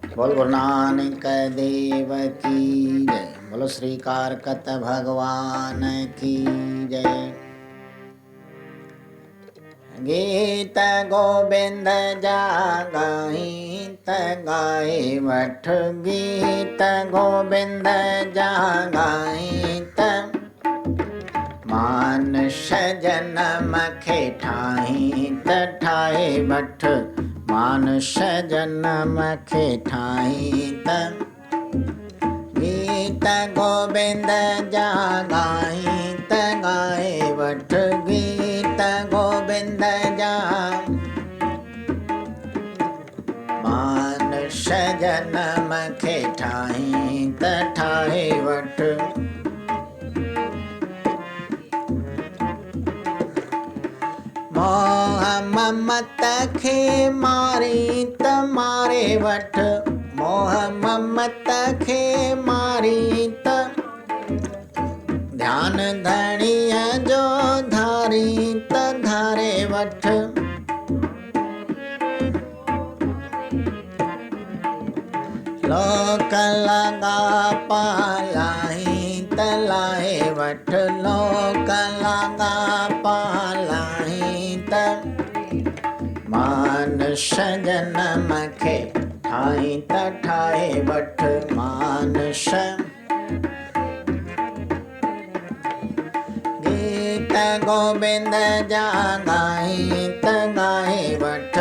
बोल गुरु नानक देव की जय। बोलो श्री कारकत भगवान की जय। गीत गोविंद जागाहित गाए वठ, गीत गोविंद जागाहित मानस जन्म खे ठाहित ठाए वठ, मानस जन्म खे ठाहित गीत गोविंद जागाहित गाए वठ, गीत गोविंद जा मानस जन्म खे ठाहित ठाए वठ। मोह ममत खे मारी त मारे वठ, मोह ममत खे मारी त ध्यान धणीअ जो धारी त धारे वठ। लोक लगा पालाही त लाहे वठ, लोक लगा पालाही त मानस जन्म खे ठाहित ठाए वठ, मानस गीत गोविंद जागाहित गाए वठ।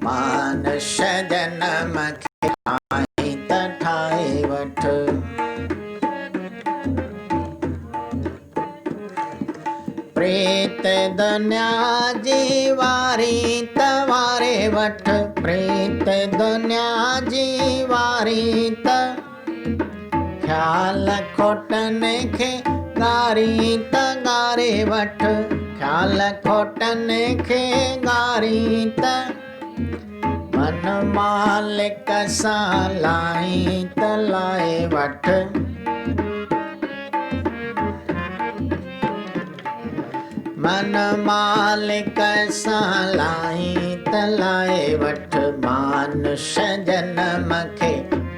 मानस जन्म खे ठाहित ठाए वठ। प्रीत दुनिया जी वारी तवारे वठ, प्रीत दुनिया जी वारी त ख्याल खोटन खे गारी त गारे वठ, ख्याल खोटन खे गारी त मन मालिक सां लाई त लाए वठ। मन मालिक सां लाई त लाए वठ, मानस जन्म खे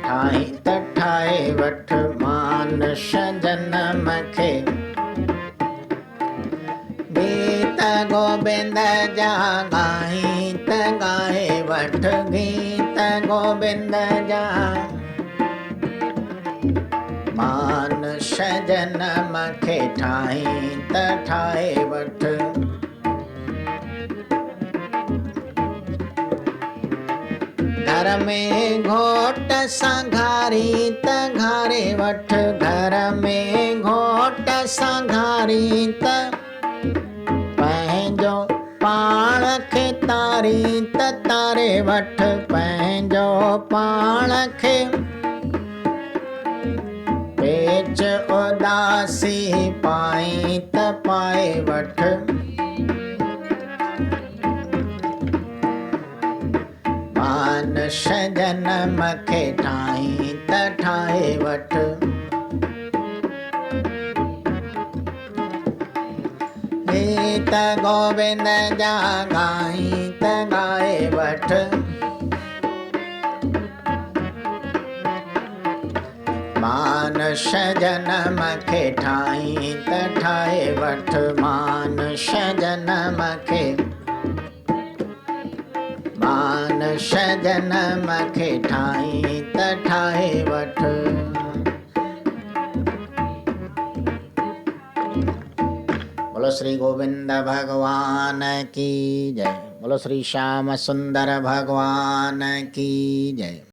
ठाहित ठाए वठ, मानस जन्म खे गीत गोविंद जागाहित गाए वठ, गीत गोविंद जा मानस जन्म खे ठाहित ठाए वठ। घर में घोट सां घारी त घारे वठ, घर में घोट सां घारी त पंहिंजो पाण खे तारी त तारे वठ, पंहिंजो पाण खे पेच उदासी पाई त पाए वठ। मानस जन्म खे ठाहित ठाए वठ। गीत गोविंद जागाहित गाए वठ। मानस जन्म खे ठाहित ठाए वठ, मानस जन्म खे मानस जन्म खे ठाहित ठाए वठ। बोलो श्री गोविंद भगवान की जय। बोलो श्री श्याम सुंदर भगवान की जय।